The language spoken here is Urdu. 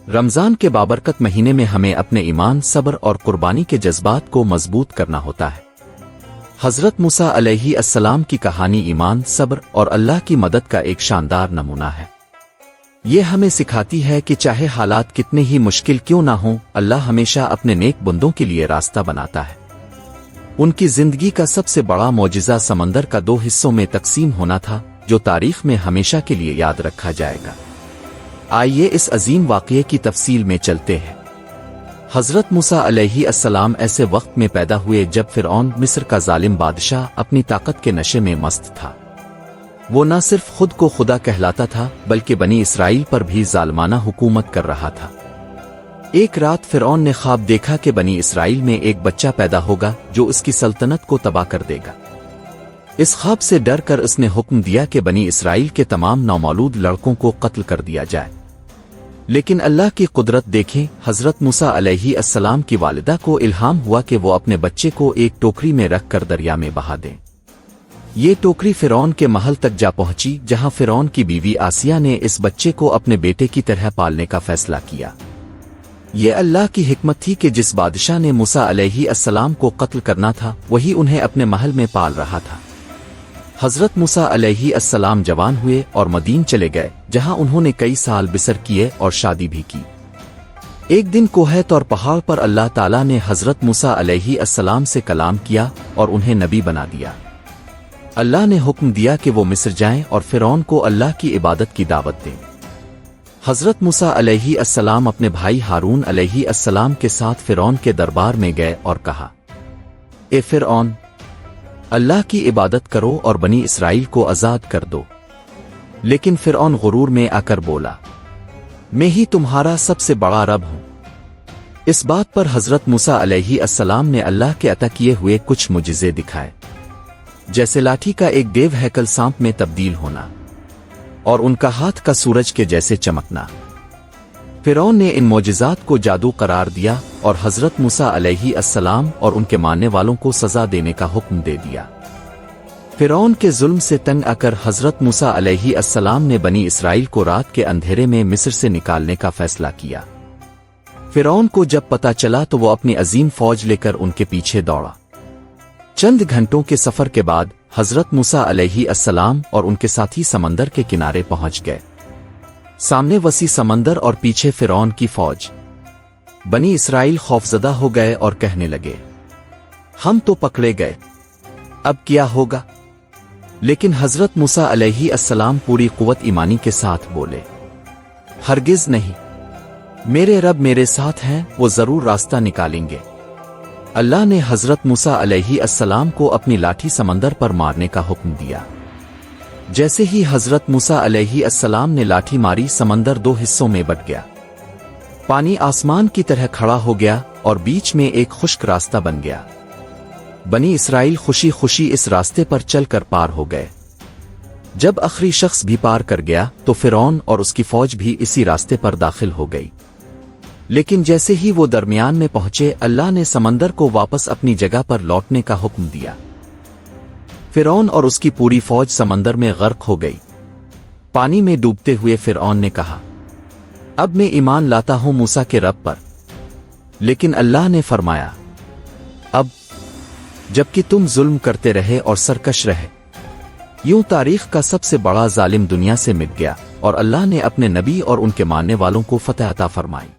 رمضان کے بابرکت مہینے میں ہمیں اپنے ایمان، صبر اور قربانی کے جذبات کو مضبوط کرنا ہوتا ہے۔ حضرت موسیٰ علیہ السلام کی کہانی ایمان، صبر اور اللہ کی مدد کا ایک شاندار نمونہ ہے۔ یہ ہمیں سکھاتی ہے کہ چاہے حالات کتنے ہی مشکل کیوں نہ ہوں، اللہ ہمیشہ اپنے نیک بندوں کے لیے راستہ بناتا ہے۔ ان کی زندگی کا سب سے بڑا معجزہ سمندر کا 2 حصوں میں تقسیم ہونا تھا، جو تاریخ میں ہمیشہ کے لیے یاد رکھا جائے گا۔ آئیے اس عظیم واقعے کی تفصیل میں چلتے ہیں۔ حضرت موسیٰ علیہ السلام ایسے وقت میں پیدا ہوئے جب فرعون مصر کا ظالم بادشاہ اپنی طاقت کے نشے میں مست تھا۔ وہ نہ صرف خود کو خدا کہلاتا تھا بلکہ بنی اسرائیل پر بھی ظالمانہ حکومت کر رہا تھا۔ ایک رات فرعون نے خواب دیکھا کہ بنی اسرائیل میں ایک بچہ پیدا ہوگا جو اس کی سلطنت کو تباہ کر دے گا۔ اس خواب سے ڈر کر اس نے حکم دیا کہ بنی اسرائیل کے تمام نومولود لڑکوں کو قتل کر دیا جائے۔ لیکن اللہ کی قدرت دیکھیں، حضرت موسیٰ علیہ السلام کی والدہ کو الہام ہوا کہ وہ اپنے بچے کو ایک ٹوکری میں رکھ کر دریا میں بہا دیں۔ یہ ٹوکری فرعون کے محل تک جا پہنچی، جہاں فرعون کی بیوی آسیہ نے اس بچے کو اپنے بیٹے کی طرح پالنے کا فیصلہ کیا۔ یہ اللہ کی حکمت تھی کہ جس بادشاہ نے موسیٰ علیہ السلام کو قتل کرنا تھا وہی انہیں اپنے محل میں پال رہا تھا۔ حضرت موسیٰ علیہ السلام جوان ہوئے اور مدین چلے گئے، جہاں انہوں نے کئی سال بسر کیے اور شادی بھی کی۔ ایک دن کوہ طور پہاڑ پر اللہ تعالیٰ نے حضرت موسیٰ علیہ السلام سے کلام کیا اور انہیں نبی بنا دیا۔ اللہ نے حکم دیا کہ وہ مصر جائیں اور فرعون کو اللہ کی عبادت کی دعوت دیں۔ حضرت موسیٰ علیہ السلام اپنے بھائی ہارون علیہ السلام کے ساتھ فرعون کے دربار میں گئے اور کہا، اے فرعون، اللہ کی عبادت کرو اور بنی اسرائیل کو آزاد کر دو۔ لیکن فرعون غرور میں آ کر بولا، میں ہی تمہارا سب سے بڑا رب ہوں۔ اس بات پر حضرت موسیٰ علیہ السلام نے اللہ کے عطا کیے ہوئے کچھ معجزے دکھائے، جیسے لاٹھی کا ایک دیو ہیکل سانپ میں تبدیل ہونا اور ان کا ہاتھ کا سورج کے جیسے چمکنا۔ فرعون نے ان معجزات کو جادو قرار دیا اور حضرت موسیٰ علیہ السلام اور ان کے ماننے والوں کو سزا دینے کا حکم دے دیا۔ فرعون کے ظلم سے تنگ آ کر حضرت موسیٰ علیہ السلام نے بنی اسرائیل کو رات کے اندھیرے میں مصر سے نکالنے کا فیصلہ کیا۔ فرعون کو جب پتہ چلا تو وہ اپنی عظیم فوج لے کر ان کے پیچھے دوڑا۔ چند گھنٹوں کے سفر کے بعد حضرت موسیٰ علیہ السلام اور ان کے ساتھی سمندر کے کنارے پہنچ گئے۔ سامنے وسیع سمندر اور پیچھے فرعون کی فوج۔ بنی اسرائیل خوفزدہ ہو گئے اور کہنے لگے، ہم تو پکڑے گئے، اب کیا ہوگا؟ لیکن حضرت موسیٰ علیہ السلام پوری قوت ایمانی کے ساتھ بولے، ہرگز نہیں، میرے رب میرے ساتھ ہیں، وہ ضرور راستہ نکالیں گے۔ اللہ نے حضرت موسیٰ علیہ السلام کو اپنی لاٹھی سمندر پر مارنے کا حکم دیا۔ جیسے ہی حضرت موسیٰ علیہ السلام نے لاٹھی ماری، سمندر 2 حصوں میں بٹ گیا۔ پانی آسمان کی طرح کھڑا ہو گیا اور بیچ میں ایک خشک راستہ بن گیا۔ بنی اسرائیل خوشی خوشی اس راستے پر چل کر پار ہو گئے۔ جب آخری شخص بھی پار کر گیا تو فرعون اور اس کی فوج بھی اسی راستے پر داخل ہو گئی۔ لیکن جیسے ہی وہ درمیان میں پہنچے، اللہ نے سمندر کو واپس اپنی جگہ پر لوٹنے کا حکم دیا۔ فرعون اور اس کی پوری فوج سمندر میں غرق ہو گئی۔ پانی میں ڈوبتے ہوئے فرعون نے کہا، اب میں ایمان لاتا ہوں موسیٰ کے رب پر۔ لیکن اللہ نے فرمایا، اب جبکہ تم ظلم کرتے رہے اور سرکش رہے، یوں تاریخ کا سب سے بڑا ظالم دنیا سے مٹ گیا، اور اللہ نے اپنے نبی اور ان کے ماننے والوں کو فتح عطا فرمائی۔